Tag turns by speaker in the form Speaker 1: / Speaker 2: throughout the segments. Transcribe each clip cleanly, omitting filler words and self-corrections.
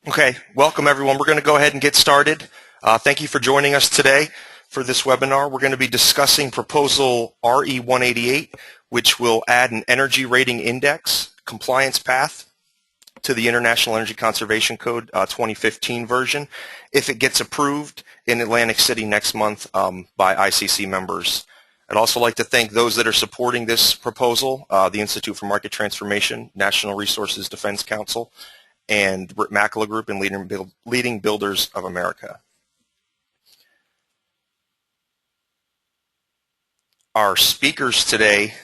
Speaker 1: Okay, welcome everyone. We're going to go ahead and get started. Thank you for joining us today for this webinar. We're going to be discussing proposal RE188, which will add an energy rating index compliance path to the International Energy Conservation Code 2015 version if it gets approved in Atlantic City next month by ICC members. I'd also like to thank those that are supporting this proposal, the Institute for Market Transformation, National Resources Defense Council, and Britt Makela Group and Leading Builders of America. Our speakers today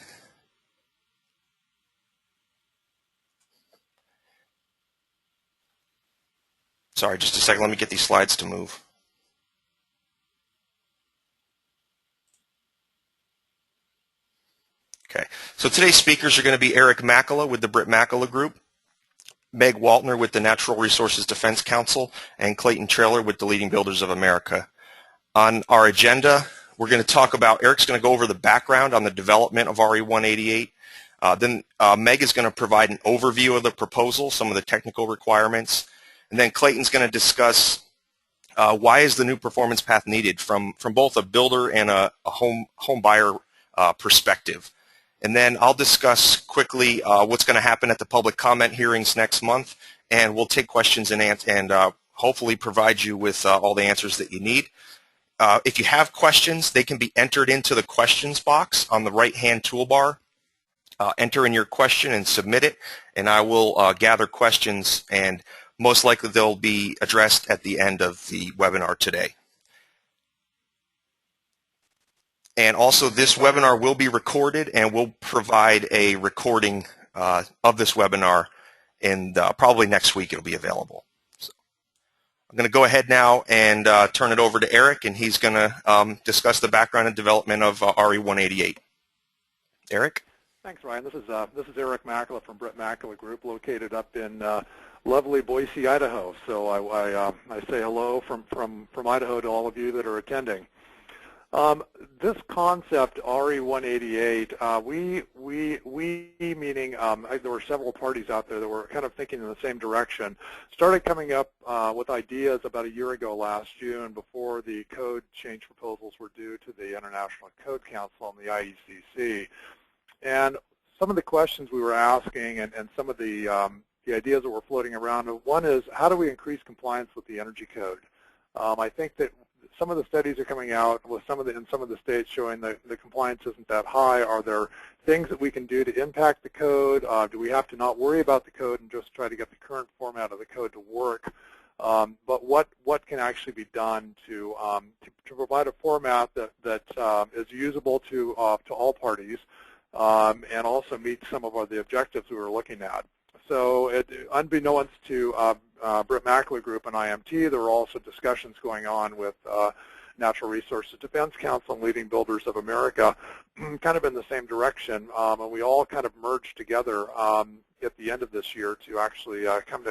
Speaker 1: sorry, just a second, let me get these slides to move. Okay, so today's speakers are going to be Eric Makela with the Britt Makela Group, Meg Waltner with the Natural Resources Defense Council, and Clayton Traylor with the Leading Builders of America. On our agenda, we're going to talk about, Eric's going to go over the background on the development of RE188. Then Meg is going to provide an overview of the proposal, some of the technical requirements. And then Clayton's going to discuss why is the new performance path needed from both a builder and a home buyer perspective. And then I'll discuss quickly what's going to happen at the public comment hearings next month, and we'll take questions and hopefully provide you with all the answers that you need. If you have questions, they can be entered into the questions box on the right-hand toolbar. Enter in your question and submit it, and I will gather questions, and most likely they'll be addressed at the end of the webinar today. And also, this webinar will be recorded, and we'll provide a recording of this webinar, and probably next week it'll be available. So I'm going to go ahead now and turn it over to Eric, and he's going to discuss the background and development of RE188. Eric?
Speaker 2: Thanks, Ryan. This is Eric Makela from Britt Makela Group, located up in lovely Boise, Idaho. So I say hello from Idaho to all of you that are attending. This concept, RE188, we meaning there were several parties out there that were kind of thinking in the same direction, started coming up with ideas about a year ago last June before the code change proposals were due to the International Code Council and the IECC. And some of the questions we were asking and some of the ideas that were floating around, one is, how do we increase compliance with the energy code? I think that some of the studies are coming out with in some of the states showing that the compliance isn't that high. Are there things that we can do to impact the code? Do we have to not worry about the code and just try to get the current format of the code to work? But what can actually be done to provide a format that is usable to all parties and also meet some of the objectives we were looking at? So unbeknownst to Britt Makela Group and IMT, there were also discussions going on with Natural Resources Defense Council and Leading Builders of America, kind of in the same direction, and we all kind of merged together at the end of this year to actually come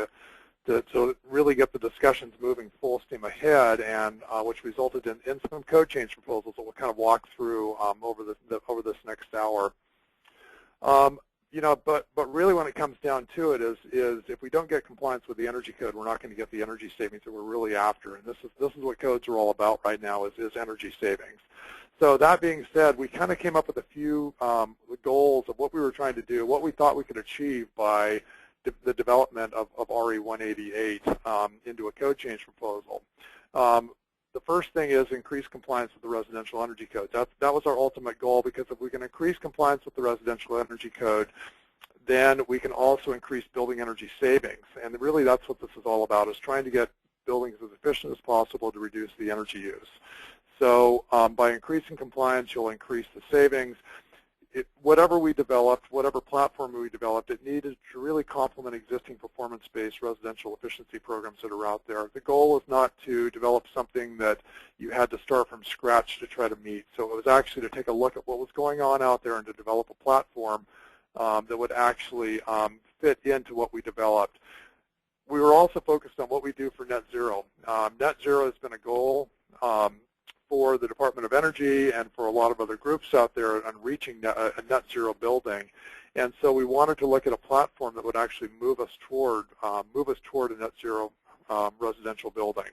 Speaker 2: to really get the discussions moving full steam ahead, and which resulted in some code change proposals that we'll kind of walk through over this next hour. You know, but really when it comes down to it is if we don't get compliance with the energy code, we're not going to get the energy savings that we're really after. And this is what codes are all about right now is energy savings. So that being said, we kind of came up with a few goals of what we were trying to do, what we thought we could achieve by the development of RE188 into a code change proposal. The first thing is increase compliance with the residential energy code. That was our ultimate goal, because if we can increase compliance with the residential energy code, then we can also increase building energy savings. And really that's what this is all about, is trying to get buildings as efficient as possible to reduce the energy use. So by increasing compliance, you'll increase the savings. Whatever we developed, whatever platform we developed, it needed to really complement existing performance-based residential efficiency programs that are out there. The goal is not to develop something that you had to start from scratch to try to meet. So it was actually to take a look at what was going on out there and to develop a platform that would actually fit into what we developed. We were also focused on what we do for net zero. Net zero has been a goal for the Department of Energy and for a lot of other groups out there on reaching a net zero building. And so we wanted to look at a platform that would actually move us toward a net zero residential building.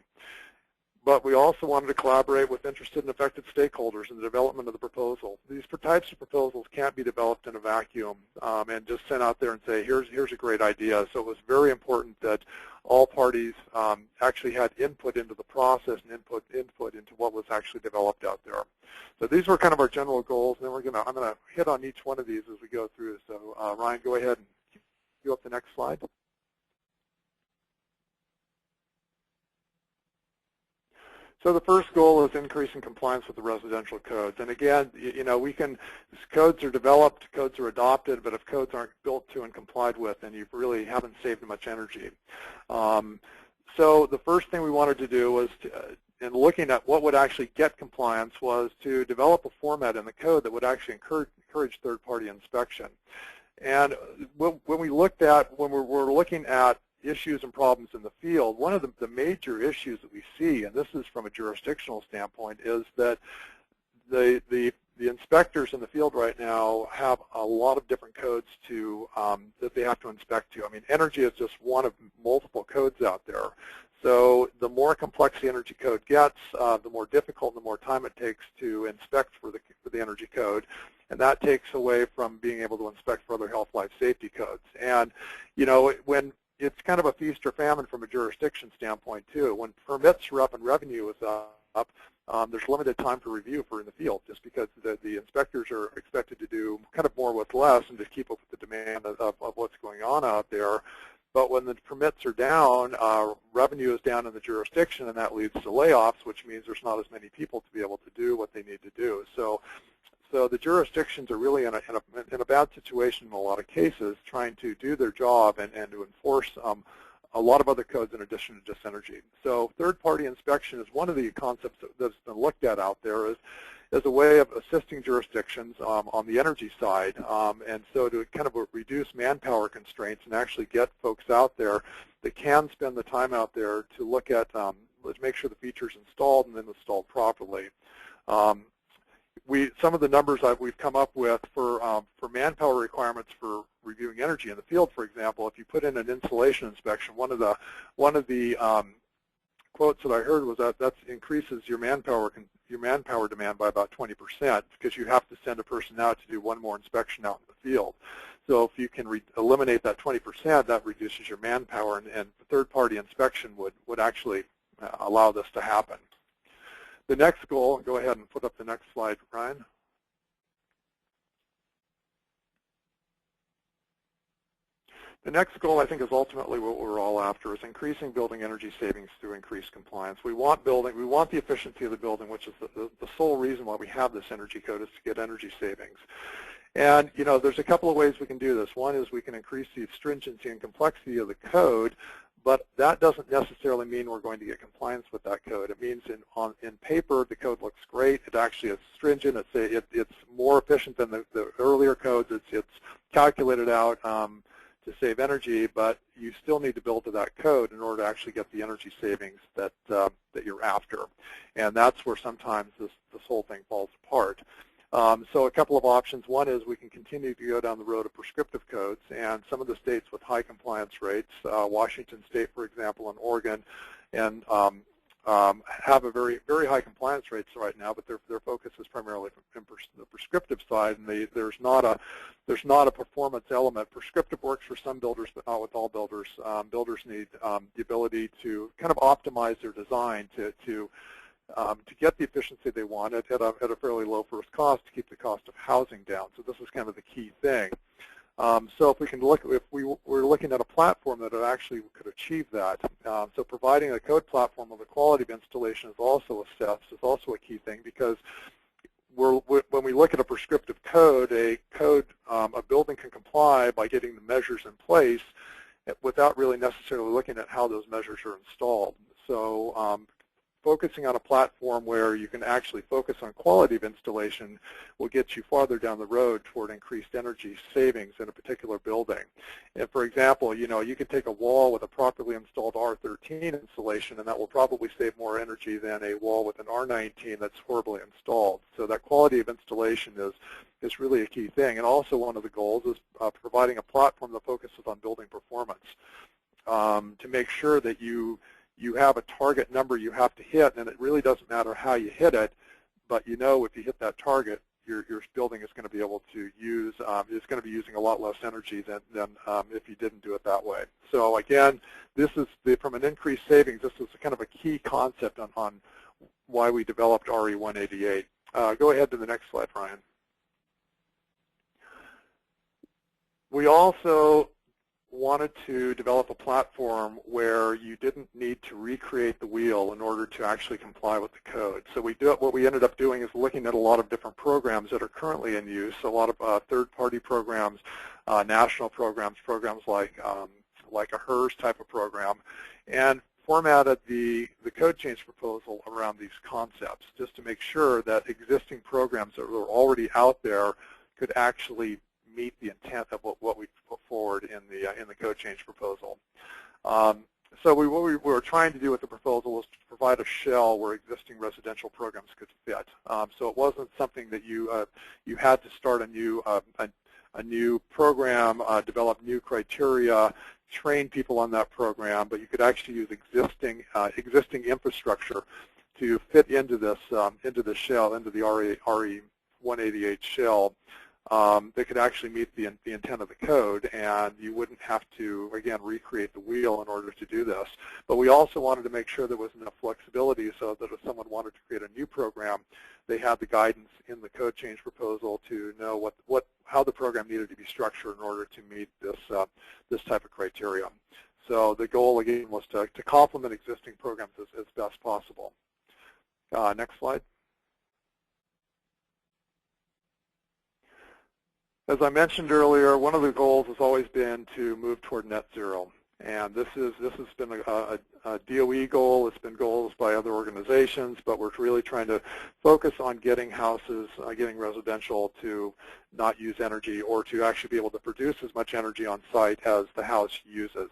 Speaker 2: But we also wanted to collaborate with interested and affected stakeholders in the development of the proposal. These types of proposals can't be developed in a vacuum and just sent out there and say, here's a great idea. So it was very important that all parties actually had input into the process and input into what was actually developed out there. So these were kind of our general goals, and then I'm gonna hit on each one of these as we go through. So Ryan, go ahead and go up the next slide. So the first goal is increasing compliance with the residential codes. And again, codes are developed, codes are adopted, but if codes aren't built to and complied with, then you really haven't saved much energy. So the first thing we wanted to do was, in looking at what would actually get compliance, was to develop a format in the code that would actually encourage third-party inspection. And when we're looking at issues and problems in the field, one of the major issues that we see, and this is from a jurisdictional standpoint, is that the inspectors in the field right now have a lot of different codes that they have to inspect to. I mean, energy is just one of multiple codes out there. So the more complex the energy code gets, the more difficult and the more time it takes to inspect for the energy code. And that takes away from being able to inspect for other health, life, safety codes. And, when it's kind of a feast or famine from a jurisdiction standpoint, too. When permits are up and revenue is up, there's limited time for review in the field, just because the inspectors are expected to do kind of more with less and to keep up with the demand of what's going on out there. But when the permits are down, revenue is down in the jurisdiction, and that leads to layoffs, which means there's not as many people to be able to do what they need to do. So the jurisdictions are really in a bad situation in a lot of cases, trying to do their job and to enforce a lot of other codes in addition to just energy. So third-party inspection is one of the concepts that's been looked at out there as a way of assisting jurisdictions on the energy side, and so to kind of reduce manpower constraints and actually get folks out there that can spend the time out there to look at, let's make sure the feature's installed and then installed properly. Some of the numbers we've come up with for manpower requirements for reviewing energy in the field, for example, if you put in an installation inspection, one of the quotes that I heard was that increases your manpower demand by about 20%, because you have to send a person out to do one more inspection out in the field. So if you can eliminate that 20%, that reduces your manpower, and third-party inspection would actually allow this to happen. The next goal, go ahead and put up the next slide, Ryan. The next goal, I think, is ultimately what we're all after, is increasing building energy savings through increased compliance. We want the efficiency of the building, which is the sole reason why we have this energy code, is to get energy savings. And, there's a couple of ways we can do this. One is we can increase the stringency and complexity of the code, but that doesn't necessarily mean we're going to get compliance with that code. It means in paper, the code looks great. It actually is stringent. It's more efficient than the earlier codes. It's calculated out to save energy, but you still need to build to that code in order to actually get the energy savings that you're after. And that's where sometimes this whole thing falls apart. So a couple of options. One is we can continue to go down the road of prescriptive codes, and some of the states with high compliance rates, Washington State, for example, and Oregon, and have a very, very high compliance rates right now, but their focus is primarily from the prescriptive side, and there's not a performance element. Prescriptive works for some builders, but not with all builders. Builders need the ability to kind of optimize their design to get the efficiency they want at a fairly low first cost, to keep the cost of housing down. So this is kind of the key thing. So if we're looking at a platform that actually could achieve that, so providing a code platform of the quality of installation is also a key thing, because when we look at a prescriptive code, a building can comply by getting the measures in place without really necessarily looking at how those measures are installed. So focusing on a platform where you can actually focus on quality of installation will get you farther down the road toward increased energy savings in a particular building. And for example, you can take a wall with a properly installed R13 installation, and that will probably save more energy than a wall with an R19 that's horribly installed. So that quality of installation is really a key thing. And also one of the goals is providing a platform that focuses on building performance, to make sure that you you have a target number you have to hit, and it really doesn't matter how you hit it, but you know if you hit that target, your building is going to be able to use, it's going to be using a lot less energy than if you didn't do it that way. So again, this is, from an increased savings, this is kind of a key concept on why we developed RE188. Go ahead to the next slide, Ryan. We also wanted to develop a platform where you didn't need to recreate the wheel in order to actually comply with the code. So what we ended up doing is looking at a lot of different programs that are currently in use, a lot of third-party programs, national programs, programs like a HERS type of program, and formatted the code change proposal around these concepts just to make sure that existing programs that were already out there could actually meet the intent of what we put forward in the code change proposal. So what we were trying to do with the proposal was to provide a shell where existing residential programs could fit. So it wasn't something that you had to start a new program, develop new criteria, train people on that program, but you could actually use existing infrastructure to fit into this shell, into the RE188 shell. That could actually meet the intent of the code, and you wouldn't have to, again, recreate the wheel in order to do this. But we also wanted to make sure there was enough flexibility so that if someone wanted to create a new program, they had the guidance in the code change proposal to know how the program needed to be structured in order to meet this type of criteria. So the goal, again, was to complement existing programs as best possible. Next slide. As I mentioned earlier, one of the goals has always been to move toward net zero. And this has been a DOE goal. It's been goals by other organizations, but we're really trying to focus on getting houses, getting residential to not use energy, or to actually be able to produce as much energy on site as the house uses.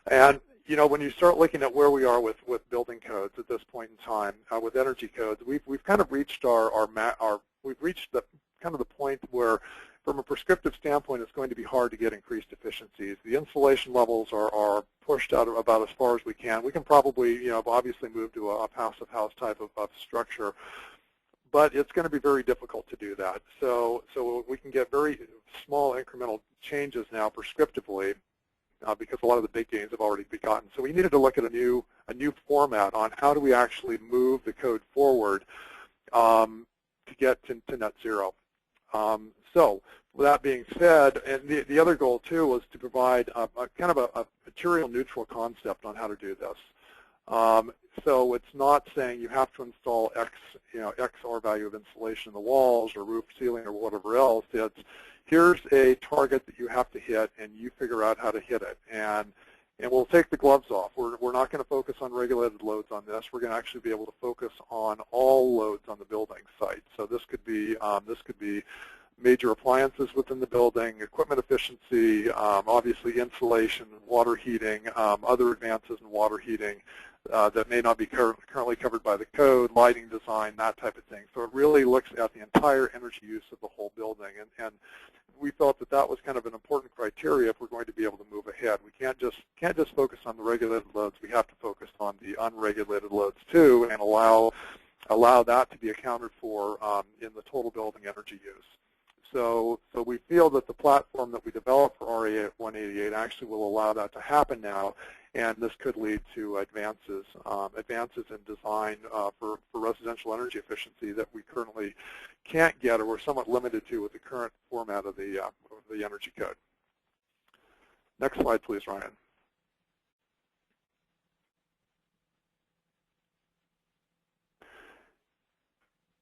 Speaker 2: And you know, when you start looking at where we are with building codes at this point in time, with energy codes, we've kind of reached we've reached the point where, from a prescriptive standpoint, it's going to be hard to get increased efficiencies. The insulation levels are pushed out about as far as we can. We can probably, you know, obviously move to a passive house type of structure, but it's going to be very difficult to do that. So we can get very small incremental changes now prescriptively because a lot of the big gains have already been gotten. So we needed to look at a new format on how do we actually move the code forward to get to net zero. So with that being said, and the other goal too was to provide a kind of a material neutral concept on how to do this. So it's not saying you have to install X R value of insulation in the walls or roof, ceiling, or whatever else. It's here's a target that you have to hit, and you figure out how to hit it. And we'll take the gloves off. We're not going to focus on regulated loads on this. We're going to actually be able to focus on all loads on the building site. So this could be major appliances within the building, equipment efficiency, obviously insulation, water heating, other advances in water heating that may not be currently covered by the code, lighting design, that type of thing. So it really looks at the entire energy use of the whole building, and we felt that was kind of an important criteria if we're going to be able to move ahead. We can't just focus on the regulated loads. We have to focus on the unregulated loads too, and allow that to be accounted for in the total building energy use. So we feel that the platform that we developed for RE188 actually will allow that to happen now, and this could lead to advances in design for residential energy efficiency that we currently can't get, or we're somewhat limited to with the current format of the energy code. Next slide, please, Ryan.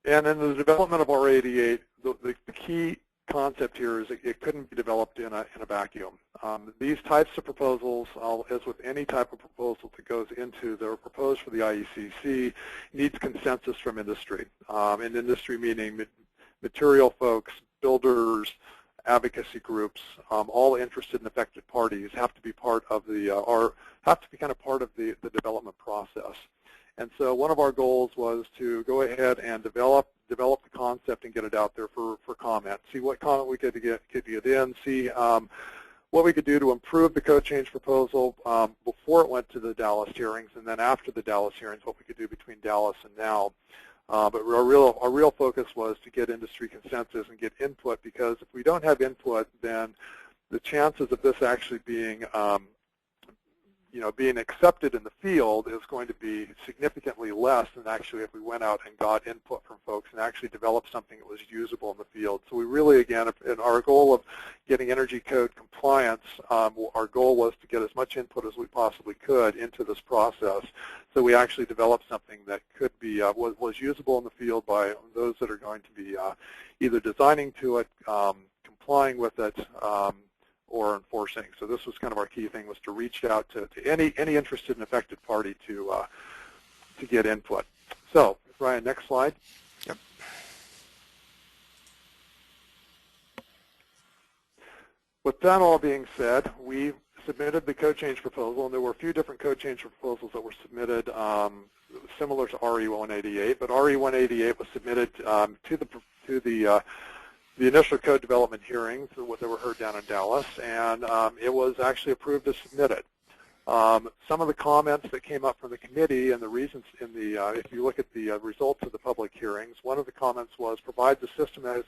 Speaker 2: And in the development of RE188, the key concept here is it couldn't be developed in a vacuum. These types of proposals, as with any type of proposal that goes into the proposed for the IECC, needs consensus from industry. And industry meaning material folks, builders, advocacy groups, all interested and affected parties have to be part of part of the development process. And so one of our goals was to go ahead and develop the concept and get it out there for comment. See what comment we could get in. See what we could do to improve the code change proposal before it went to the Dallas hearings, and then after the Dallas hearings, what we could do between Dallas and now. But our real focus was to get industry consensus and get input, because if we don't have input, then the chances of this actually being being accepted in the field is going to be significantly less than actually if we went out and got input from folks and actually developed something that was usable in the field. So we really, again, in our goal of getting energy code compliance, our goal was to get as much input as we possibly could into this process. So we actually developed something that could be was usable in the field by those that are going to be either designing to it, complying with it, or enforcing. So this was kind of our key thing, was to reach out to any interested and affected party to get input. So, Ryan, next slide.
Speaker 1: Yep.
Speaker 2: With that all being said, we submitted the code change proposal, and there were a few different code change proposals that were submitted similar to RE188, but RE188 was submitted to the initial code development hearings that were heard down in Dallas, and it was actually approved as submitted. Some of the comments that came up from the committee and the reasons in the, if you look at the results of the public hearings, one of the comments was provides a system that has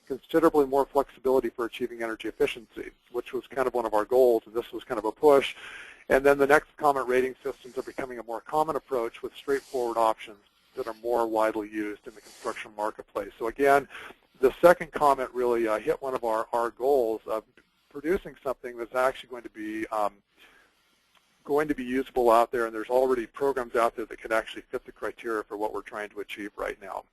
Speaker 2: considerably more flexibility for achieving energy efficiency, which was kind of one of our goals, and this was kind of a push. And then the next comment, rating systems are becoming a more common approach with straightforward options that are more widely used in the construction marketplace. So again, the second comment really hit one of our goals of producing something that's actually going to be usable out there, and there's already programs out there that can actually fit the criteria for what we're trying to achieve right now.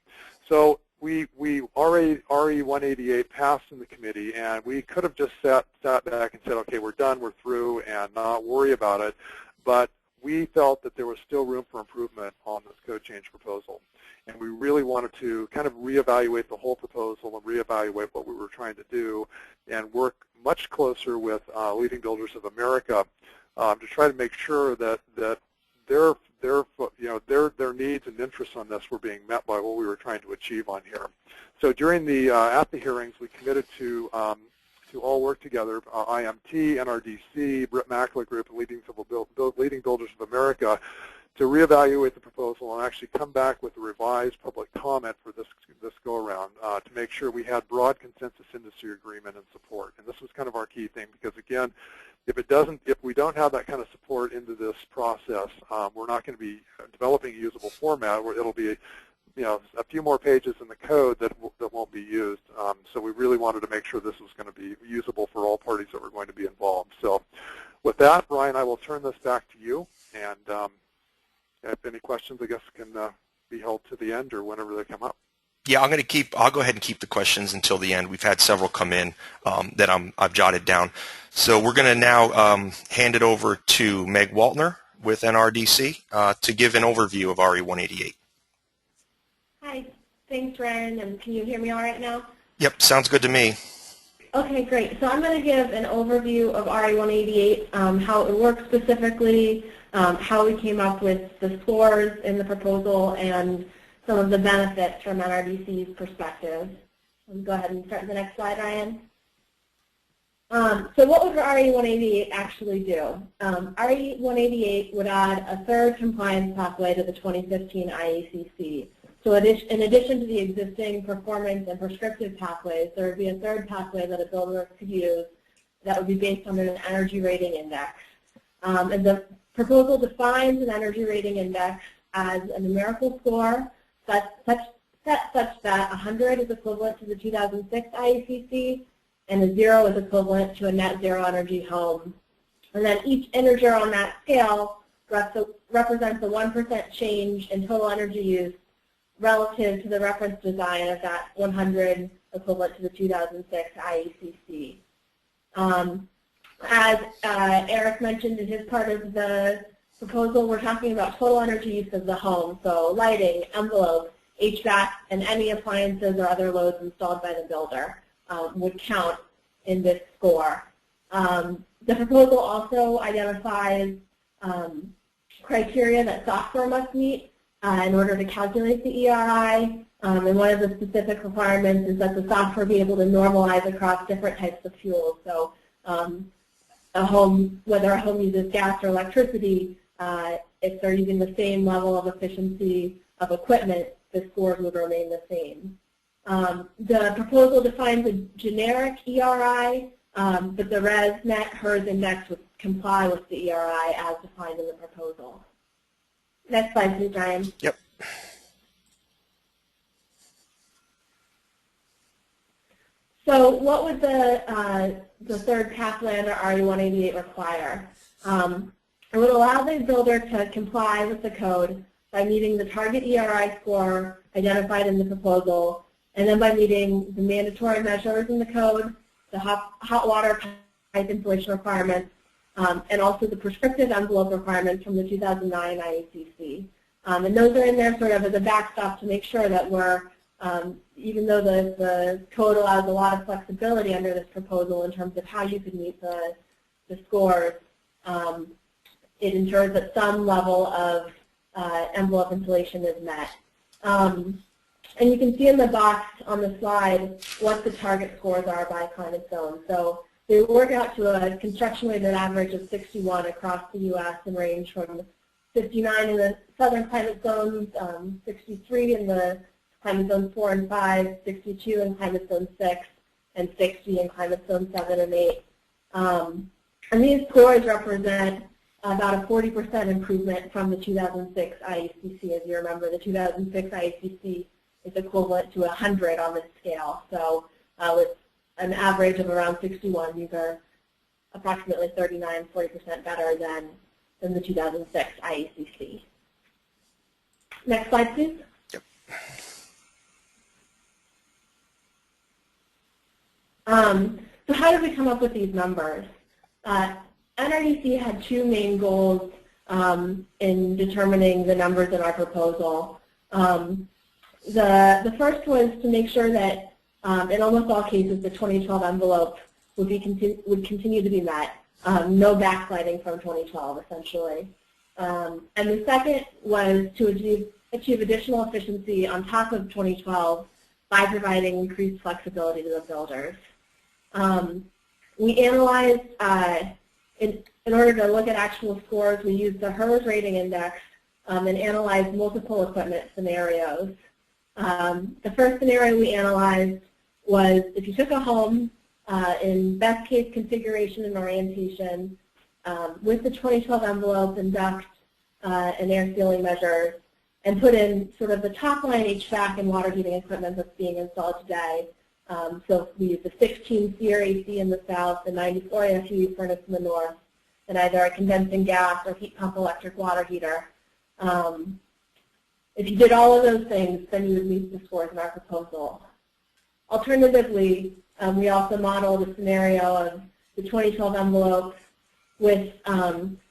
Speaker 2: So we RE188 passed in the committee, and we could have just sat back and said, okay, we're done, we're through, and not worry about it, but we felt that there was still room for improvement on this code change proposal. And we really wanted to kind of reevaluate the whole proposal and reevaluate what we were trying to do and work much closer with Leading Builders of America to try to make sure that their needs and interests on this were being met by what we were trying to achieve on here. So during the at the hearings, we committed to all work together, IMT, NRDC, Britt Mackler Group, and Leading Builders of America, to reevaluate the proposal and actually come back with a revised public comment for this go-around to make sure we had broad consensus industry agreement and support. And this was kind of our key thing, because again, if we don't have that kind of support into this process, we're not going to be developing a usable format where it'll be a few more pages in the code that won't be used. So we really wanted to make sure this was going to be usable for all parties that were going to be involved. So with that, Ryan, I will turn this back to you, and if any questions, I guess, can be held to the end or whenever they come up.
Speaker 1: Yeah, I'll go ahead and keep the questions until the end. We've had several come in that I've jotted down. So we're going to now hand it over to Meg Waltner with NRDC to give an overview of RE188.
Speaker 3: Hi, thanks, Ryan. And can you hear me all right now?
Speaker 1: Yep, sounds good to me.
Speaker 3: Okay, great. So I'm going to give an overview of RE188, how it works specifically, how we came up with the scores in the proposal, and some of the benefits from NRDC's perspective. Go ahead and start the next slide, Ryan. So what would RE188 actually do? RE188 would add a third compliance pathway to the 2015 IECC. So in addition to the existing performance and prescriptive pathways, there would be a third pathway that a builder could use that would be based on an energy rating index. And the proposal defines an energy rating index as a numerical score such that 100 is equivalent to the 2006 IECC and a 0 is equivalent to a net zero energy home. And then each integer on that scale represents a 1% change in total energy use relative to the reference design of that 100 equivalent to the 2006 IECC. As Eric mentioned in his part of the proposal, we're talking about total energy use of the home, so lighting, envelope, HVAC, and any appliances or other loads installed by the builder would count in this score. The proposal also identifies criteria that software must meet in order to calculate the ERI, and one of the specific requirements is that the software be able to normalize across different types of fuels. So whether a home uses gas or electricity, if they're using the same level of efficiency of equipment, the scores would remain the same. The proposal defines a generic ERI, but the ResNet HERS index would comply with the ERI as defined in the proposal. Next slide, please, Ryan.
Speaker 1: Yep.
Speaker 3: So what would the third pathway under RE188 require? It would allow the builder to comply with the code by meeting the target ERI score identified in the proposal, and then by meeting the mandatory measures in the code, the hot water pipe installation requirements, and also the prescriptive envelope requirements from the 2009 IACC. And those are in there sort of as a backstop to make sure that we're, even though the code allows a lot of flexibility under this proposal in terms of how you could meet the scores, it ensures that some level of envelope insulation is met. And you can see in the box on the slide what the target scores are by climate zone. So they work out to a construction-weighted average of 61 across the U.S. and range from 59 in the southern climate zones, 63 in the climate zone 4 and 5, 62 in climate zone 6, and 60 in climate zone 7 and 8. And these scores represent about a 40% improvement from the 2006 IACC. As you remember, the 2006 IACC is equivalent to 100 on this scale. So with an average of around 61, these are approximately 39, 40% better than the 2006 IACC. Next slide, please.
Speaker 1: Yep.
Speaker 3: So how did we come up with these numbers? NRDC had two main goals in determining the numbers in our proposal. The first was to make sure that in almost all cases the 2012 envelope would continue to be met, no backsliding from 2012 essentially. And the second was to achieve additional efficiency on top of 2012 by providing increased flexibility to the builders. We analyzed, in order to look at actual scores, we used the HERS rating index and analyzed multiple equipment scenarios. The first scenario we analyzed was if you took a home in best case configuration and orientation with the 2012 envelope and duct and air sealing measures and put in sort of the top line HVAC and water heating equipment that's being installed today. So we used the 16 SEER AC in the south, the 94 AFU furnace in the north, and either a condensing gas or heat pump electric water heater. If you did all of those things, then you would meet the scores in our proposal. Alternatively, we also modeled a scenario of the 2012 envelope with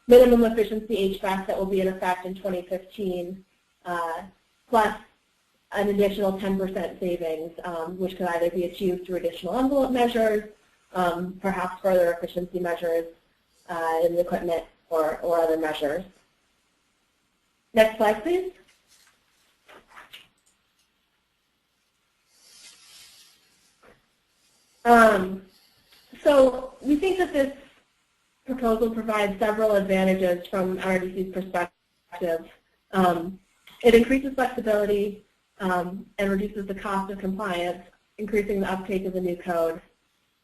Speaker 3: minimum efficiency HVAC that will be in effect in 2015, plus an additional 10% savings, which could either be achieved through additional envelope measures, perhaps further efficiency measures in the equipment or other measures. Next slide, please. So we think that this proposal provides several advantages from NRDC's perspective. It increases flexibility and reduces the cost of compliance, increasing the uptake of the new code.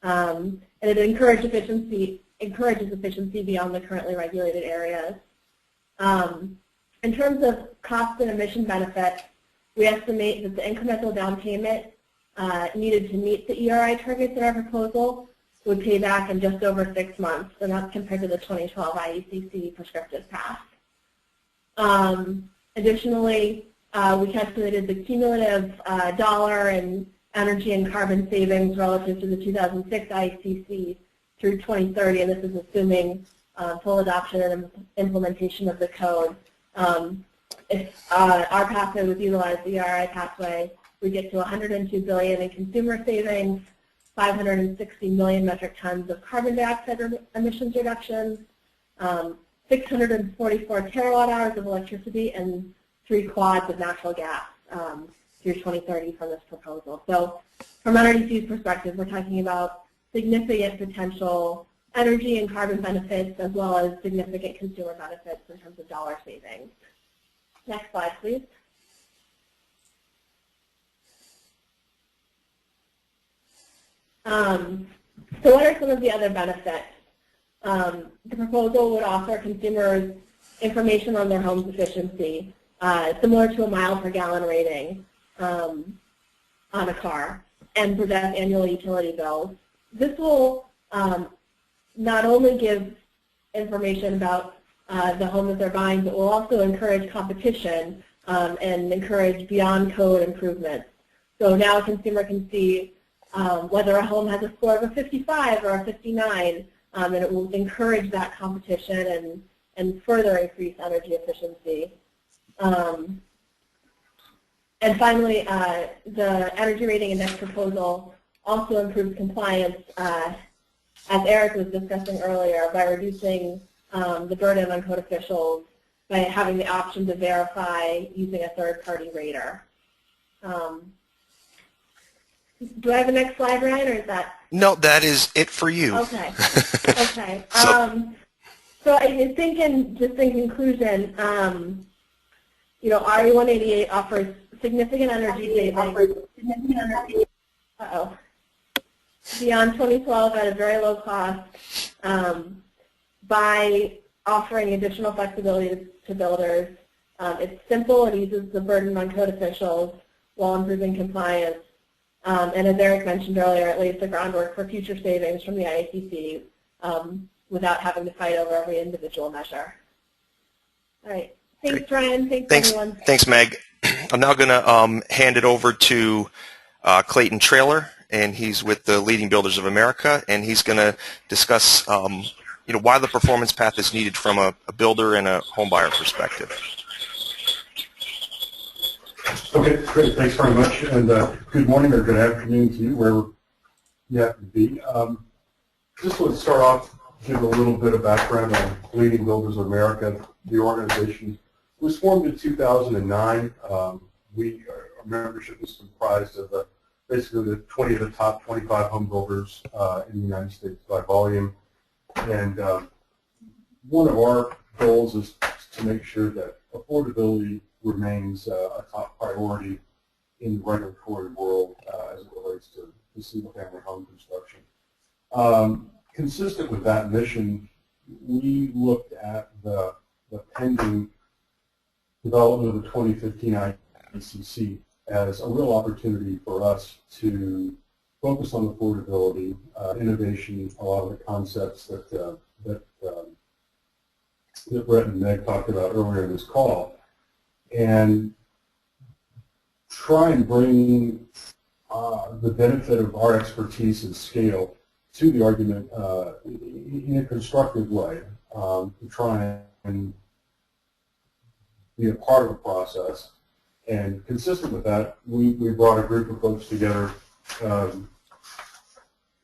Speaker 3: And it encourages efficiency beyond the currently regulated areas. In terms of cost and emission benefits, we estimate that the incremental down payment needed to meet the ERI targets in our proposal would pay back in just over 6 months, and that's compared to the 2012 IACC prescriptive path. Additionally, we calculated the cumulative dollar and energy and carbon savings relative to the 2006 IACC through 2030, and this is assuming full adoption and implementation of the code. If our pathway was utilized, the ERI pathway, we get to $102 billion in consumer savings, 560 million metric tons of carbon dioxide emissions reductions, 644 terawatt hours of electricity, and 3 quads of natural gas through 2030 from this proposal. So from NRDC's perspective, we're talking about significant potential energy and carbon benefits, as well as significant consumer benefits in terms of dollar savings. Next slide, please. So what are some of the other benefits? The proposal would offer consumers information on their home's efficiency, similar to a mile per gallon rating on a car, and project annual utility bills. This will not only give information about the home that they're buying, but will also encourage competition and encourage beyond code improvements. So now a consumer can see whether a home has a score of a 55 or a 59, and it will encourage that competition and further increase energy efficiency. And finally, the energy rating index proposal also improves compliance, as Eric was discussing earlier, by reducing the burden on code officials by having the option to verify using a third-party rater. Do I have a next slide, Ryan, or is that?
Speaker 1: No, that is it for you.
Speaker 3: Okay. Okay. So I think just in conclusion, you know, RE188 offers significant energy savings. Beyond 2012 at a very low cost by offering additional flexibility to builders. It's simple. It eases the burden on code officials while improving compliance. And as Eric mentioned earlier, it lays the groundwork for future savings from the IACC without having to fight over every individual measure. All right. Thanks, Ryan. Thanks, everyone.
Speaker 1: Thanks, Meg. I'm now going to hand it over to Clayton Traylor, and he's with the Leading Builders of America, and he's going to discuss you know, why the performance path is needed from a builder and a home buyer perspective.
Speaker 4: Okay, great. Thanks very much, and good morning or good afternoon to you, wherever you happen to be. Just to start off, give a little bit of background on Leading Builders of America. The organization was formed in 2009. Our membership is comprised of basically the 20 of the top 25 home builders in the United States by volume. And one of our goals is to make sure that affordability remains a top priority in the regulatory world as it relates to single-family home construction. Consistent with that mission, we looked at the pending development of the 2015 IDCC as a real opportunity for us to focus on affordability, innovation, a lot of the concepts that Brett and Meg talked about earlier in this call, and try and bring the benefit of our expertise and scale to the argument in a constructive way, to try and be a part of the process. And consistent with that, we brought a group of folks together in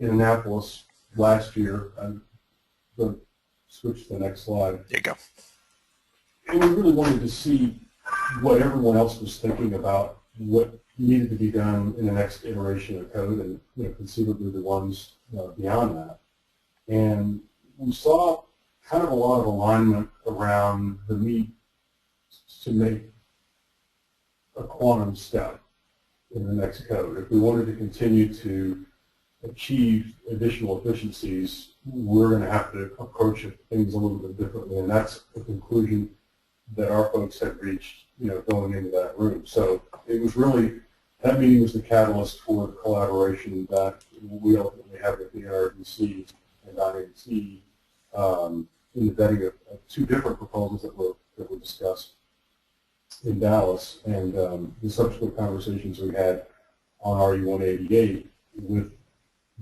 Speaker 4: Annapolis last year. I'm going to switch to the next slide.
Speaker 1: There you go.
Speaker 4: And we really wanted to see what everyone else was thinking about what needed to be done in the next iteration of code, and conceivably the ones beyond that. And we saw kind of a lot of alignment around the need to make a quantum step in the next code. If we wanted to continue to achieve additional efficiencies, we're going to have to approach things a little bit differently, and that's the conclusion that our folks had reached, going into that room. So it was really, that meeting was the catalyst for the collaboration that we ultimately have with the NRDC and IAC in the vetting of two different proposals that were discussed in Dallas, and the subsequent conversations we had on RE188 with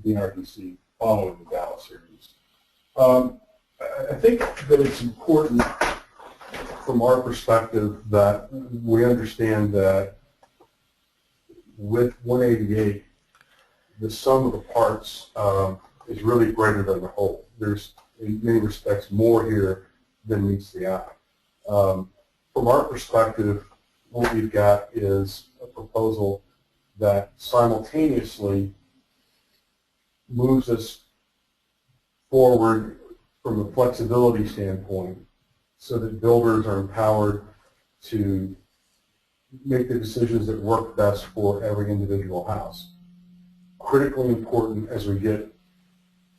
Speaker 4: the NRDC following the Dallas series. I think that it's important from our perspective that we understand that with 188, the sum of the parts is really greater than the whole. There's, in many respects, more here than meets the eye. From our perspective, what we've got is a proposal that simultaneously moves us forward from a flexibility standpoint so that builders are empowered to make the decisions that work best for every individual house. Critically important as we get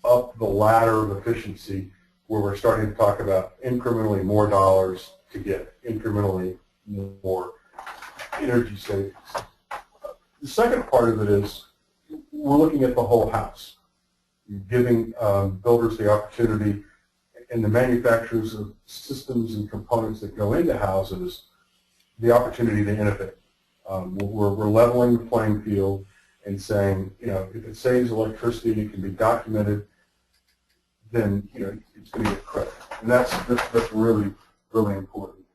Speaker 4: up the ladder of efficiency, where we're starting to talk about incrementally more dollars to get incrementally more energy savings. The second part of it is we're looking at the whole house, giving builders the opportunity and the manufacturers of systems and components that go into houses the opportunity to innovate. We're leveling the playing field and saying, you know, if it saves electricity and it can be documented, then, you know, it's going to get credit. And that's really, really important.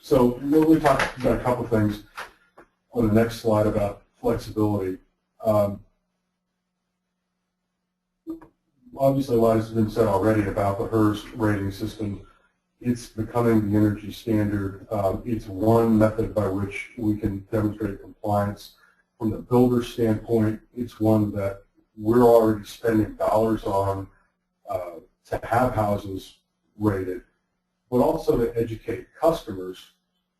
Speaker 4: So we'll talk about a couple things on the next slide about flexibility. Obviously, a lot has been said already about the HERS rating system. It's becoming the energy standard. It's one method by which we can demonstrate compliance. From the builder standpoint, it's one that we're already spending dollars on to have houses rated, but also to educate customers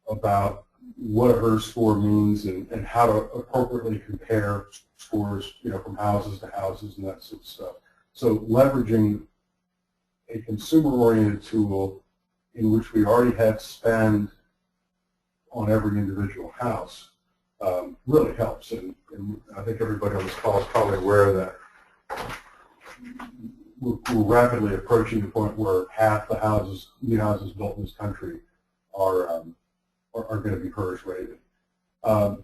Speaker 4: about what a HERS score means and how to appropriately compare scores, you know, from houses to houses and that sort of stuff. So leveraging a consumer-oriented tool in which we already have spend on every individual house really helps. And I think everybody on this call is probably aware of that. We're rapidly approaching the point where half the houses, new houses built in this country are going to be HERS rated. I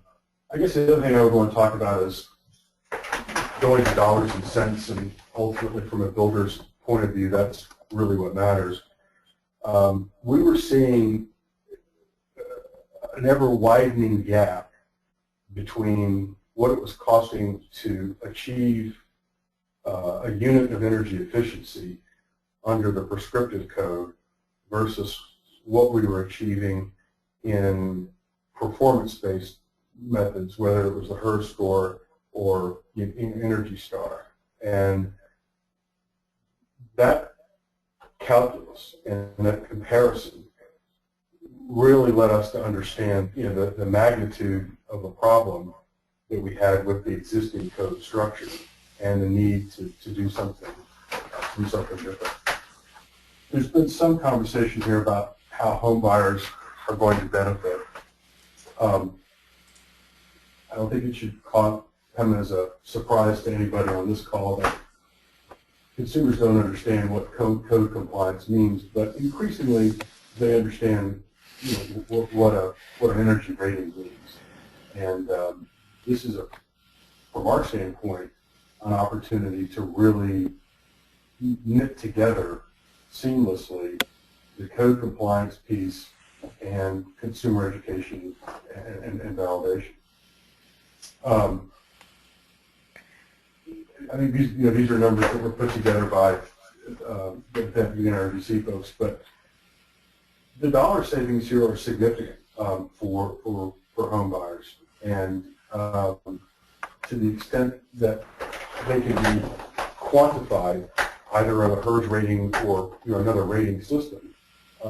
Speaker 4: guess the other thing I would want to talk about is going to dollars and cents, and ultimately from a builder's point of view, that's really what matters. We were seeing an ever-widening gap between what it was costing to achieve a unit of energy efficiency under the prescriptive code versus what we were achieving in performance-based methods, whether it was the HERS score or Energy Star. And that calculus and that comparison really led us to understand, you know, the magnitude of the problem that we had with the existing code structure and the need to do something different. There's been some conversation here about how home buyers are going to benefit. I don't think it should come as a surprise to anybody on this call that consumers don't understand what code compliance means, but increasingly they understand, you know, what an energy rating means. And this is, from our standpoint, an opportunity to really knit together seamlessly the code compliance piece and consumer education and validation. I think these are numbers that were put together by the NRDC folks, but the dollar savings here are significant for home buyers, and to the extent that they can be quantified either on a HERS rating or, you know, another rating system,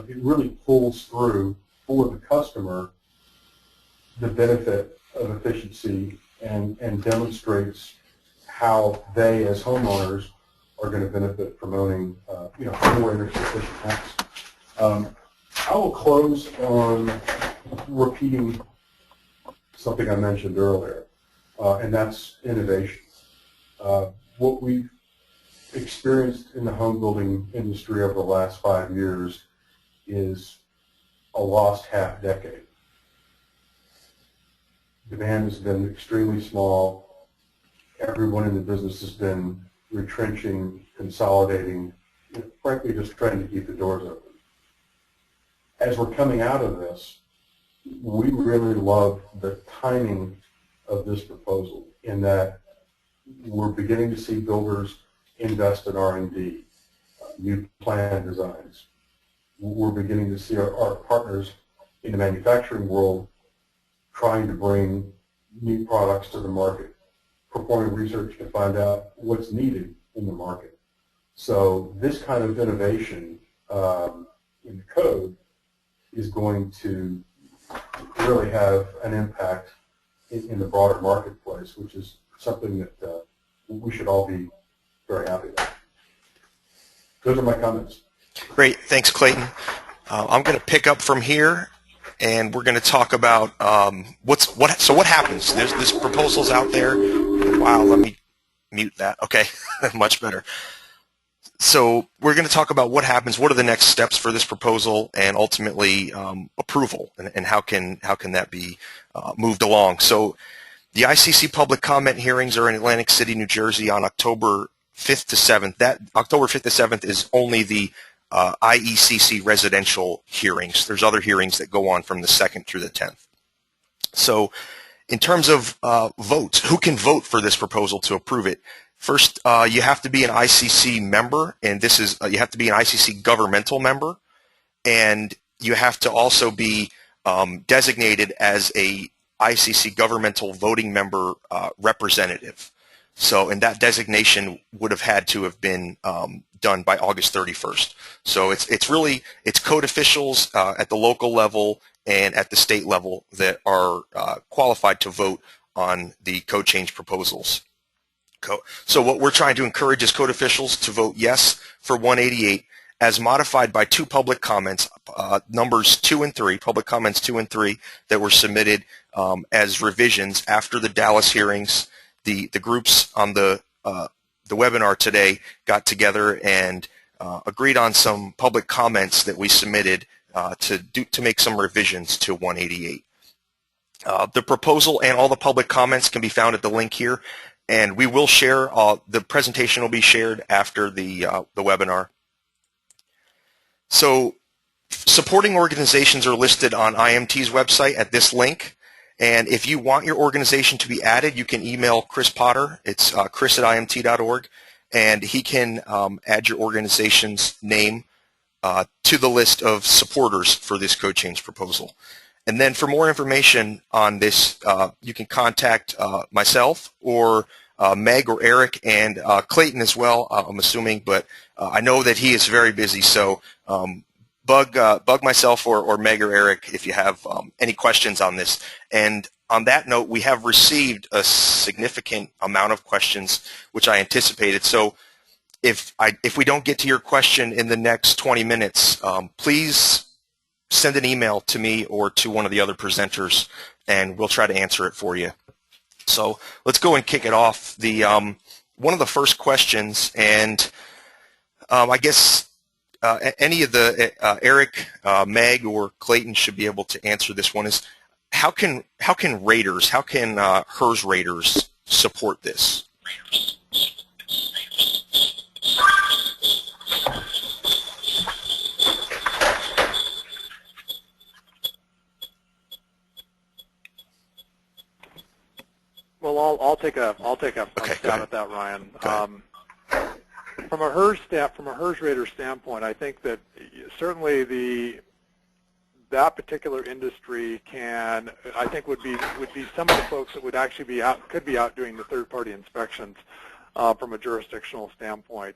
Speaker 4: it really pulls through for the customer the benefit of efficiency and demonstrates how they, as homeowners, are going to benefit from owning, you know, a more energy efficient house. I will close on repeating something I mentioned earlier, and that's innovation. What we've experienced in the home building industry over the last 5 years is a lost half decade. Demand has been extremely small. Everyone in the business has been retrenching, consolidating, you know, frankly just trying to keep the doors open. As we're coming out of this, we really love the timing of this proposal in that we're beginning to see builders invest in R&D, new plan designs. We're beginning to see our partners in the manufacturing world trying to bring new products to the market performing research to find out what's needed in the market. So this kind of innovation in the code is going to really have an impact in the broader marketplace, which is something that we should all be very happy about. Those are my comments.
Speaker 1: Great. Thanks, Clayton. I'm going to pick up from here, and we're going to talk about so what happens. This proposal's out there. Wow, let me mute that. Okay, much better. So we're going to talk about what happens, what are the next steps for this proposal, and ultimately approval, and how can that be moved along. So the ICC public comment hearings are in Atlantic City, New Jersey on October 5th to 7th. That October 5th to 7th is only the IECC residential hearings. There's other hearings that go on from the 2nd through the 10th. So in terms of votes, who can vote for this proposal to approve it? First, you have to be an ICC member, and this is you have to be an ICC governmental member, and you have to also be designated as a ICC governmental voting member representative. So, and that designation would have had to have been done by August 31st. So it's code officials at the local level and at the state level that are qualified to vote on the code change proposals. So what we're trying to encourage is code officials to vote yes for 188 as modified by two public comments, numbers 2 and 3, public comments 2 and 3 that were submitted as revisions after the Dallas hearings. The groups on the webinar today got together and agreed on some public comments that we submitted to make some revisions to 188. The proposal and all the public comments can be found at the link here. And we will share, the presentation will be shared after the webinar. So supporting organizations are listed on IMT's website at this link. And if you want your organization to be added, you can email Chris Potter. It's chris@imt.org. And he can add your organization's name to the list of supporters for this code change proposal. And then for more information on this, you can contact myself or Meg or Eric and Clayton as well, I'm assuming, but I know that he is very busy, so bug myself or Meg or Eric if you have any questions on this. And on that note, we have received a significant amount of questions, which I anticipated. So if we don't get to your question in the next 20 minutes, please send an email to me or to one of the other presenters, and we'll try to answer it for you. So let's go and kick it off. One of the first questions, and I guess any of the Eric, Meg, or Clayton should be able to answer this one. Is how can raters, how can HERS raters support this?
Speaker 2: Well, I'll take a stab at that, Ryan. From a HERS rater standpoint, I think that certainly that particular industry would be some of the folks that would actually could be out doing the third-party inspections from a jurisdictional standpoint.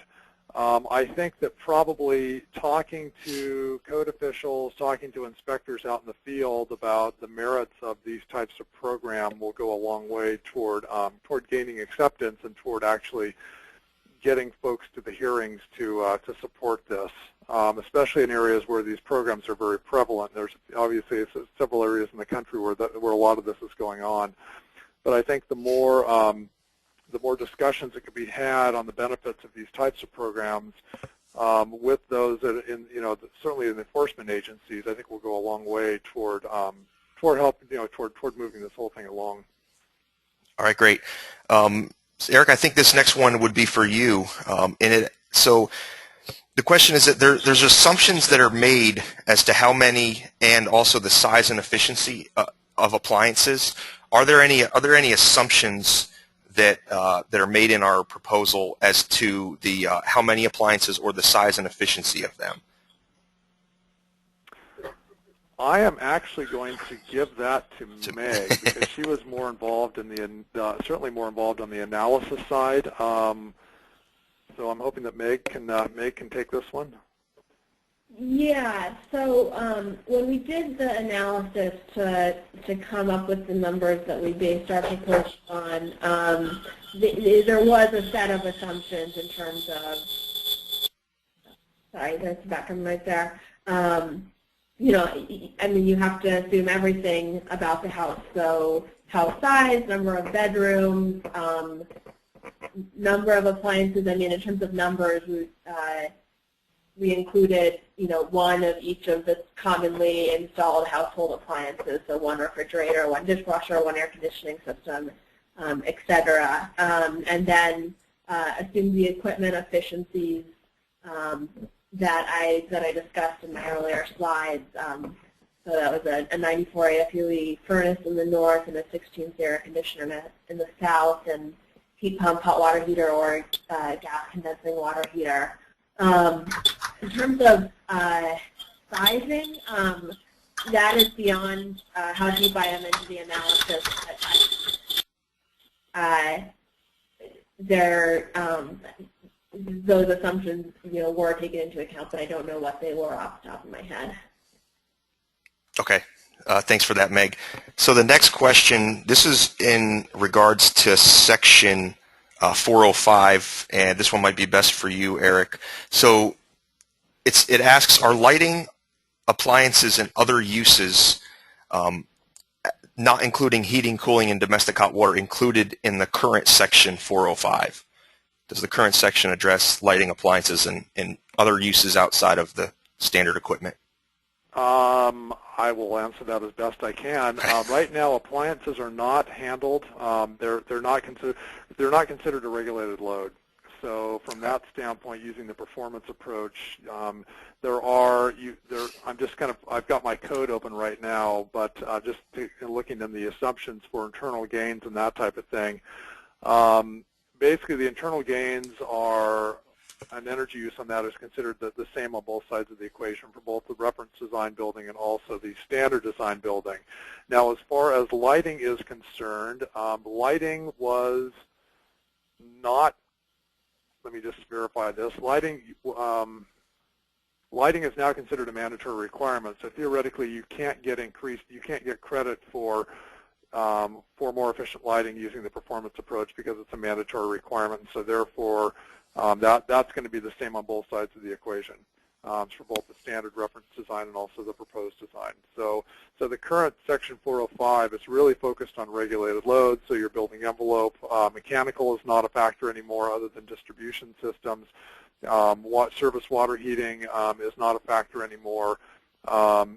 Speaker 2: I think that probably talking to code officials, talking to inspectors out in the field about the merits of these types of program will go a long way toward gaining acceptance and toward actually getting folks to the hearings to support this, especially in areas where these programs are very prevalent. There's obviously several areas in the country where a lot of this is going on, but I think the more discussions that could be had on the benefits of these types of programs with those that certainly in the enforcement agencies, I think will go a long way toward helping, toward moving this whole thing along.
Speaker 1: All right, great. So Eric, I think this next one would be for you. So the question is that there's assumptions that are made as to how many and also the size and efficiency of appliances. Are there any assumptions that are made in our proposal as to the how many appliances or the size and efficiency of them?
Speaker 2: I am actually going to give that to Meg because she was more involved in the certainly more involved on the analysis side. So I'm hoping that Meg can take this one.
Speaker 3: Yeah. So when we did the analysis to come up with the numbers that we based our proposal on, there was a set of assumptions in terms of. Sorry, there's background noise there. You know, I mean, you have to assume everything about the house. So house size, number of bedrooms, number of appliances. I mean, in terms of numbers, we included, you know, one of each of the commonly installed household appliances. So one refrigerator, one dishwasher, one air conditioning system, et cetera. And then assume the equipment efficiencies that I discussed in my earlier slides. So that was a 94 AFUE furnace in the north and a 16th air conditioner in the south, and heat pump, hot water heater, or gas condensing water heater. In terms of sizing, that is beyond how deep I am into the analysis. Those assumptions, you know, were taken into account, but I don't know what they were off the top of my head.
Speaker 1: Okay. Thanks for that, Meg. So the next question, this is in regards to section 405, and this one might be best for you, Eric. So it asks, are lighting, appliances, and other uses, not including heating, cooling, and domestic hot water, included in the current section 405? Does the current section address lighting, appliances, and other uses outside of the standard equipment?
Speaker 2: I will answer that as best I can. Right now, appliances are not handled. They're not considered a regulated load. So from that standpoint, using the performance approach, I'm just I've got my code open right now, but just looking in the assumptions for internal gains and that type of thing. Basically, the internal gains are, an energy use on that is considered the same on both sides of the equation for both the reference design building and also the standard design building. Now, as far as lighting is concerned, lighting was not, let me just verify this, lighting is now considered a mandatory requirement. So theoretically, you can't get credit for more efficient lighting using the performance approach because it's a mandatory requirement. So therefore, that's going to be the same on both sides of the equation for both the standard reference design and also the proposed design. So the current section 405 is really focused on regulated loads, so your building envelope. Mechanical is not a factor anymore other than distribution systems. Surface water heating is not a factor anymore.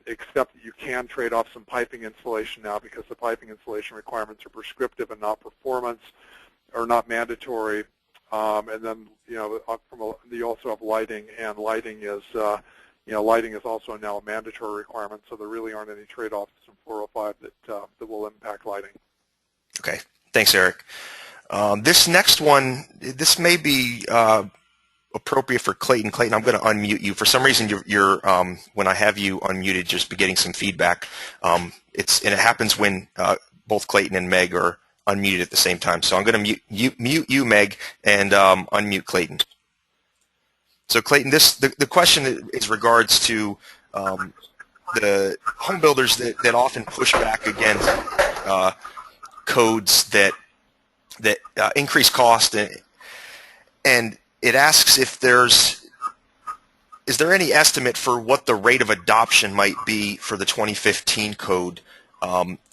Speaker 2: Except that you can trade off some piping insulation now because the piping insulation requirements are prescriptive and not performance or not mandatory. And then, you know, you also have lighting, and lighting is, lighting is also now a mandatory requirement. So there really aren't any trade-offs in 405 that will impact lighting.
Speaker 1: Okay, thanks, Eric. This next one, this may be appropriate for Clayton. Clayton, I'm going to unmute you. For some reason, you're when I have you unmuted, just be getting some feedback. And it happens when both Clayton and Meg are unmuted at the same time. So I'm going to mute you, Meg, and unmute Clayton. So Clayton, the question is regards to the home builders that often push back against codes that increase cost, and it asks if is there any estimate for what the rate of adoption might be for the 2015 code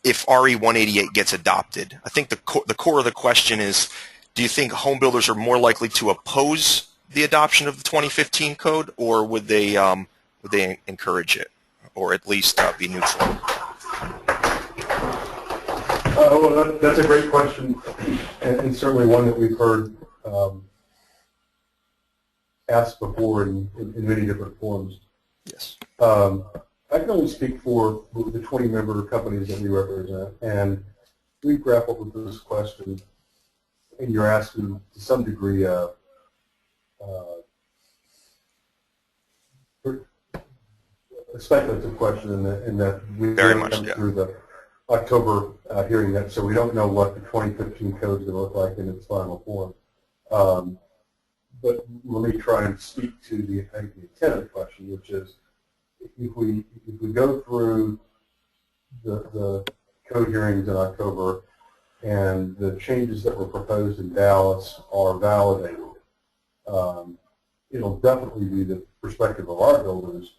Speaker 1: if RE 188 gets adopted? I think the core of the question is, do you think home builders are more likely to oppose the adoption of the 2015 code, or would they encourage it, or at least be neutral?
Speaker 4: Well, that's a great question, and certainly one that we've heard asked before in many different forms.
Speaker 1: Yes.
Speaker 4: I can only speak for the 20-member companies that we represent, and we've grappled with this question, and you're asking to some degree a speculative question in that we
Speaker 1: Very
Speaker 4: haven't
Speaker 1: much,
Speaker 4: come
Speaker 1: yeah.
Speaker 4: through the October hearing yet, so we don't know what the 2015 code is going to look like in its final form. But let me try and speak to the intent of the question, which is if we go through the code hearings in October and the changes that were proposed in Dallas are validated, it'll definitely be the perspective of our builders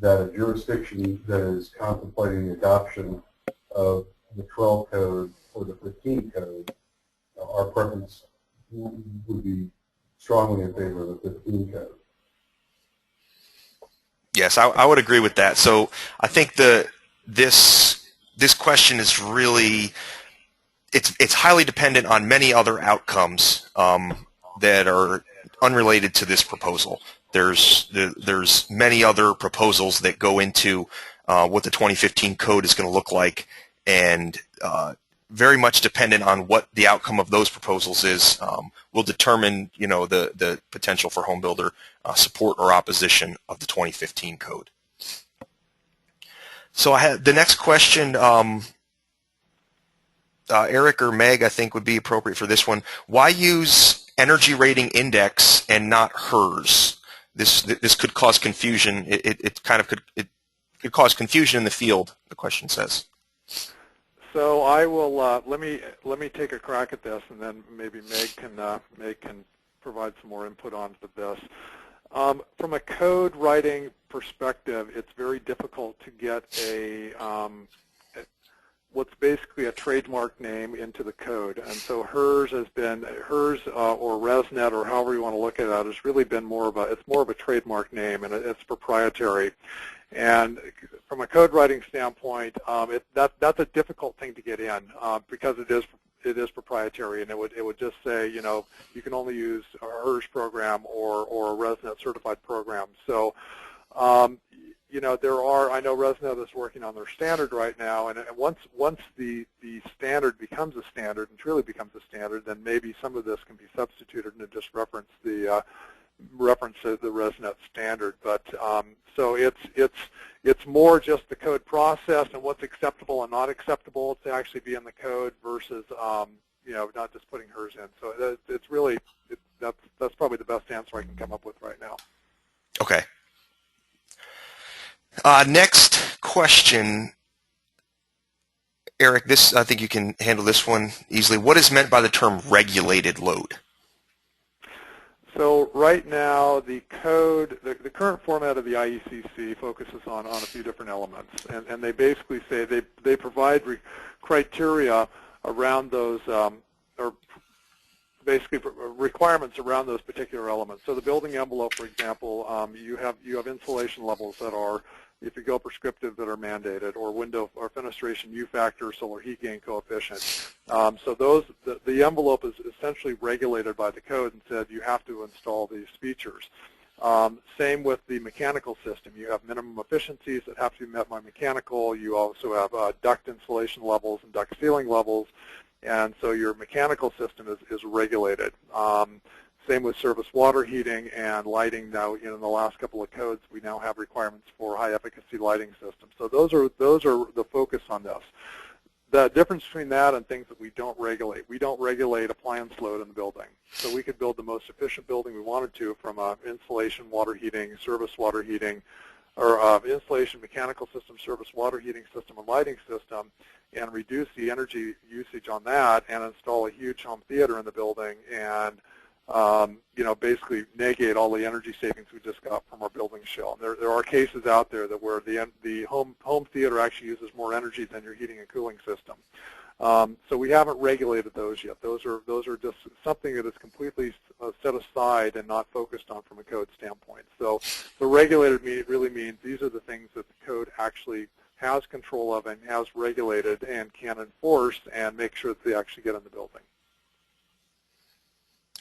Speaker 4: that a jurisdiction that is contemplating the adoption of the 12 code or the 15 code, our preference would be strongly in favor of the 15 code.
Speaker 1: Yes, I would agree with that. So I think this question is really, it's highly dependent on many other outcomes that are unrelated to this proposal. There's many other proposals that go into what the 2015 code is going to look like, and very much dependent on what the outcome of those proposals is will determine, the potential for home builder support or opposition of the 2015 code. So I have the next question. Eric or Meg, I think, would be appropriate for this one. Why use energy rating index and not HERS? This could cause confusion. It could cause confusion in the field, the question says.
Speaker 2: So I will let me take a crack at this, and then maybe Meg can provide some more input onto this. From a code writing perspective, it's very difficult to get what's basically a trademark name into the code, and so HERS or ResNet, or however you want to look at it, has really been more of a trademark name, and it's proprietary. And from a code writing standpoint, that's a difficult thing to get in because it is proprietary, and it would just say, you can only use a HERS program or a ResNet certified program. So I know ResNet is working on their standard right now, and once the standard becomes a standard and truly becomes a standard, then maybe some of this can be substituted and just reference the ResNet standard. But so it's more just the code process and what's acceptable and not acceptable to actually be in the code versus not just putting HERS in. So it's really that's probably the best answer I can come up with right now.
Speaker 1: Okay. Next question, Eric. I think you can handle this one easily. What is meant by the term regulated load?
Speaker 2: So right now, the code, the current format of the IECC focuses on a few different elements, and they basically say they provide criteria around those, or basically requirements around those particular elements. So the building envelope, for example, you have insulation levels that are, if you go prescriptive, that are mandated, or window or fenestration U factor, solar heat gain coefficient. So the envelope is essentially regulated by the code and said you have to install these features. Same with the mechanical system. You have minimum efficiencies that have to be met by mechanical. You also have duct insulation levels and duct sealing levels, and so your mechanical system is regulated. Same with surface water heating and lighting. Now, in the last couple of codes, we now have requirements for high-efficacy lighting systems. So those are the focus on this. The difference between that and things that we don't regulate appliance load in the building. So we could build the most efficient building we wanted to from insulation, water heating, service water heating, or insulation, mechanical system, service water heating system, and lighting system, and reduce the energy usage on that and install a huge home theater in the building and basically negate all the energy savings we just got from our building shell. There are cases out there that where the home theater actually uses more energy than your heating and cooling system. So we haven't regulated those yet. Those are just something that is completely set aside and not focused on from a code standpoint. So the regulated really means these are the things that the code actually has control of and has regulated and can enforce and make sure that they actually get in the building.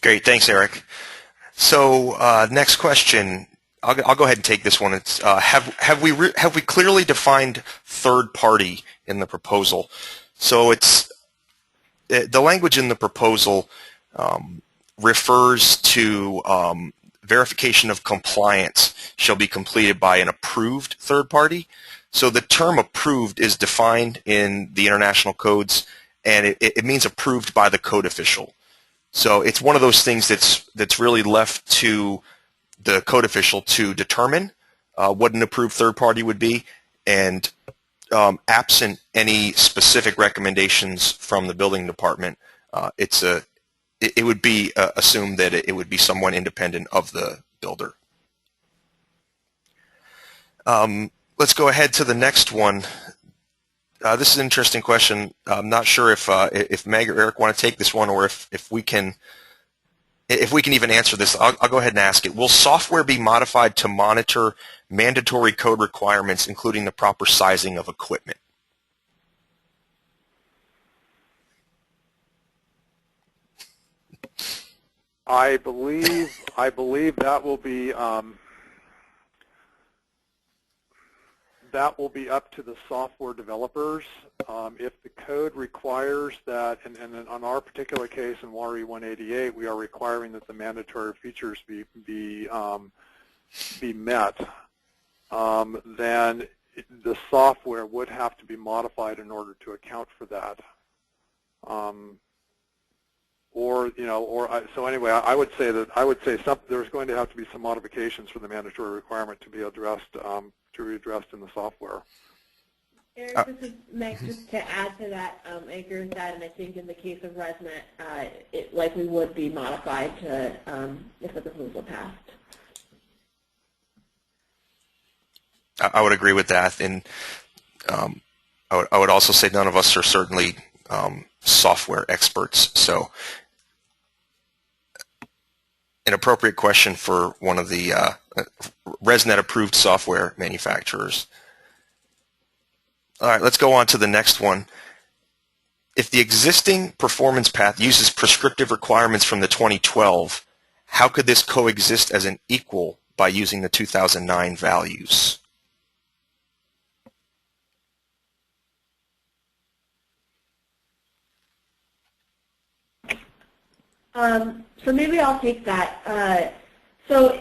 Speaker 1: Great, thanks, Eric. So next question, I'll go ahead and take this one. It's have we clearly defined third party in the proposal? So it's the language in the proposal refers to verification of compliance shall be completed by an approved third party. So the term approved is defined in the international codes, and it means approved by the code official. So it's one of those things that's really left to the code official to determine what an approved third party would be, and absent any specific recommendations from the building department, it would be assumed that it would be someone independent of the builder. Let's go ahead to the next one. This is an interesting question. I'm not sure if Meg or Eric want to take this one, or if we can even answer this. I'll go ahead and ask it. Will software be modified to monitor mandatory code requirements, including the proper sizing of equipment?
Speaker 2: I believe that will be up to the software developers. If the code requires that, and on our particular case in WARI 188, we are requiring that the mandatory features be met, then the software would have to be modified in order to account for that. So anyway, I would say there's going to have to be some modifications for the mandatory requirement to be addressed in the software.
Speaker 3: Eric, this is Meg. Just to add to that, I agree with that, and I think in the case of ResNet, it likely would be modified to if the proposal passed.
Speaker 1: I would agree with that, and I would also say none of us are certainly software experts, so an appropriate question for one of the ResNet-approved software manufacturers. All right, let's go on to the next one. If the existing performance path uses prescriptive requirements from the 2012, how could this coexist as an equal by using the 2009 values?
Speaker 3: So maybe I'll take that. So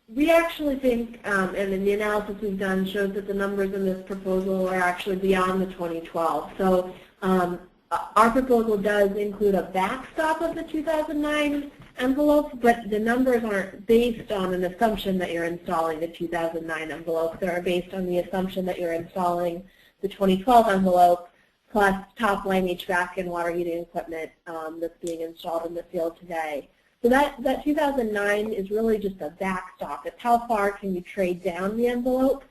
Speaker 3: we actually think, and in the analysis we've done shows that the numbers in this proposal are actually beyond the 2012. So our proposal does include a backstop of the 2009 envelopes, but the numbers aren't based on an assumption that you're installing the 2009 envelopes. They're based on the assumption that you're installing the 2012 envelope plus top-line HVAC and water heating equipment that's being installed in the field today. So that 2009 is really just a backstop. It's how far can you trade down the envelope.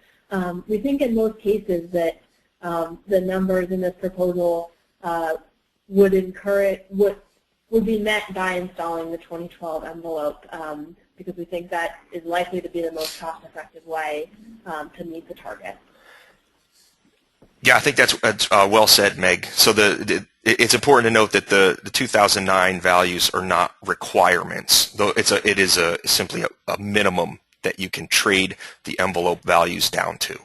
Speaker 3: We think in most cases that the numbers in this proposal would be met by installing the 2012 envelope because we think that is likely to be the most cost-effective way to meet the target.
Speaker 1: Yeah, I think that's well said, Meg. So it's important to note that the 2009 values are not requirements, though it is simply a minimum that you can trade the envelope values down to.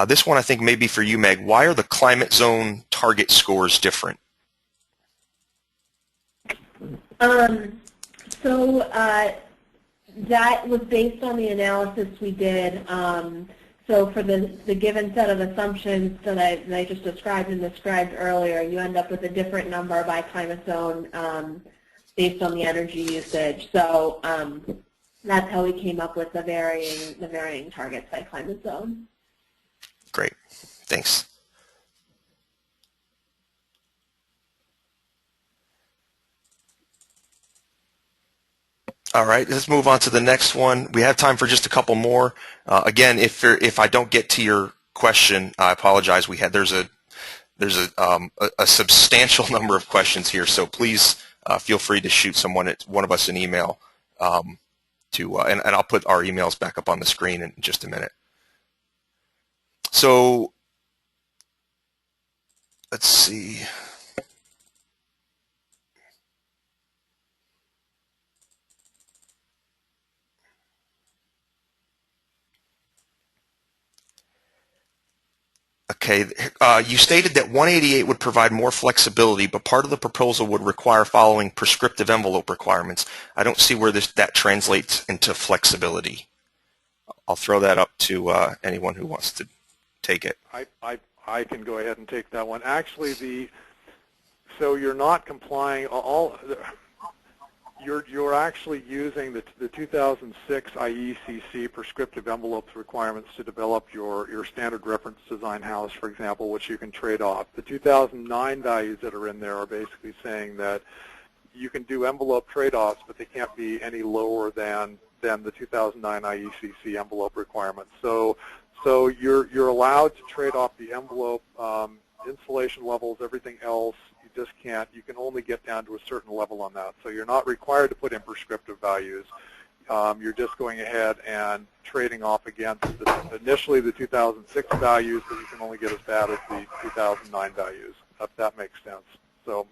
Speaker 1: This one I think may be for you, Meg. Why are the climate zone target scores different?
Speaker 3: So that was based on the analysis we did. So for the given set of assumptions that I just described and described earlier, you end up with a different number by climate zone based on the energy usage. So that's how we came up with the varying targets by climate zone.
Speaker 1: Great, thanks. All right, let's move on to the next one. We have time for just a couple more. Again, if I don't get to your question, I apologize. There's a substantial number of questions here, so please feel free to shoot one of us an email and I'll put our emails back up on the screen in just a minute. So let's see. Okay, you stated that 188 would provide more flexibility, but part of the proposal would require following prescriptive envelope requirements. I don't see where that translates into flexibility. I'll throw that up to anyone who wants to take it.
Speaker 2: I can go ahead and take that one. Actually, so you're not complying you're actually using the 2006 IECC prescriptive envelopes requirements to develop your standard reference design house, for example, which you can trade off. The 2009 values that are in there are basically saying that you can do envelope trade-offs, but they can't be any lower than the 2009 IECC envelope requirements. So you're allowed to trade off the envelope insulation levels, everything else. You just can't. You can only get down to a certain level on that. So you're not required to put in prescriptive values. You're just going ahead and trading off against initially the 2006 values, but you can only get as bad as the 2009 values, if that makes sense. So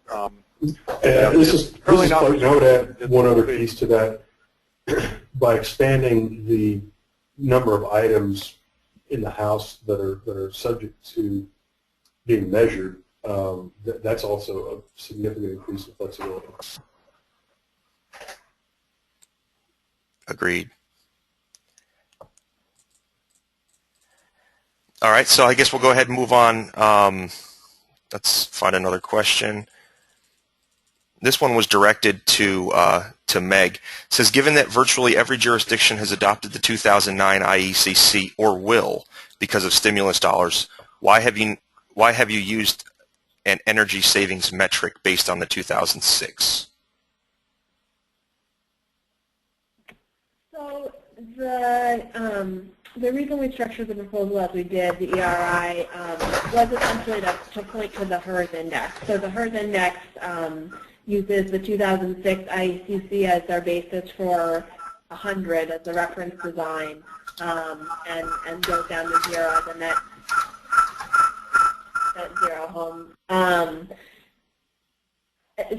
Speaker 4: this is I would add one other piece to that. By expanding the number of items in the house that are subject to being measured, that's also a significant increase in flexibility.
Speaker 1: Agreed. All right, so I guess we'll go ahead and move on. Let's find another question. This one was directed to Meg. It says, given that virtually every jurisdiction has adopted the 2009 IECC or will because of stimulus dollars, why have you used an energy savings metric based on the 2006?
Speaker 3: So the reason we structured the proposal as we did, the ERI, was essentially to point to the HERS index. So the HERS index uses the 2006 IECC as their basis for 100 as the reference design, and goes down to 0 as a net zero home.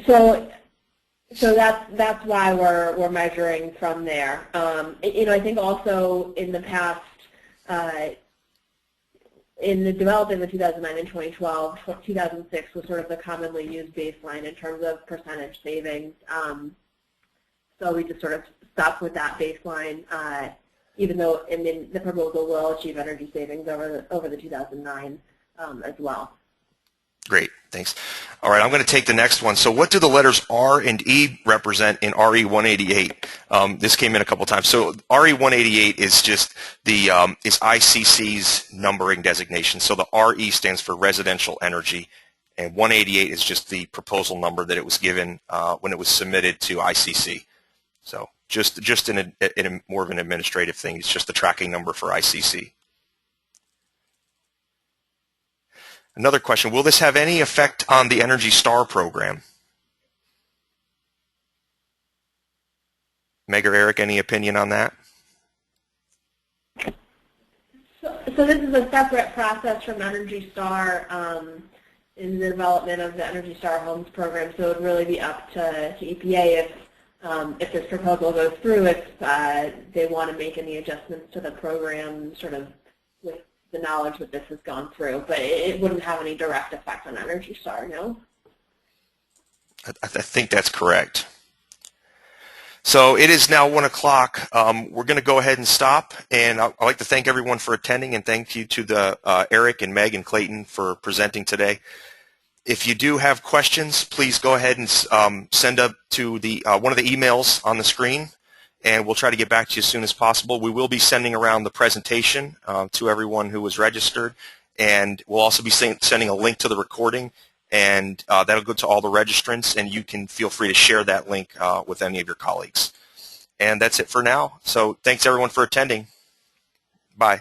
Speaker 3: So that's why we're measuring from there. I think also in the past, in the developing the 2009 and 2012, 2006 was sort of the commonly used baseline in terms of percentage savings. So we just sort of stuck with that baseline, even though the proposal will achieve energy savings over the 2009 as well.
Speaker 1: Great, thanks. All right, I'm going to take the next one. So what do the letters R and E represent in RE 188? This came in a couple times. So RE 188 is just the is ICC's numbering designation. So the RE stands for residential energy, and 188 is just the proposal number that it was given when it was submitted to ICC. So just in a more of an administrative thing, it's just the tracking number for ICC. Another question, will this have any effect on the Energy Star program? Meg or Eric, any opinion on that?
Speaker 3: So this is a separate process from Energy Star in the development of the Energy Star Homes program, so it would really be up to EPA if this proposal goes through, if they want to make any adjustments to the program sort of with the knowledge that this has gone through, but it wouldn't have any direct effect on Energy Star, no?
Speaker 1: I think that's correct. So it is now 1 o'clock. We're going to go ahead and stop, and I'd like to thank everyone for attending, and thank you to the Eric and Meg and Clayton for presenting today. If you do have questions, please go ahead and send up to the one of the emails on the screen, and we'll try to get back to you as soon as possible. We will be sending around the presentation to everyone who was registered, and we'll also be sending a link to the recording, and that'll go to all the registrants, and you can feel free to share that link with any of your colleagues. And that's it for now. So thanks everyone for attending. Bye.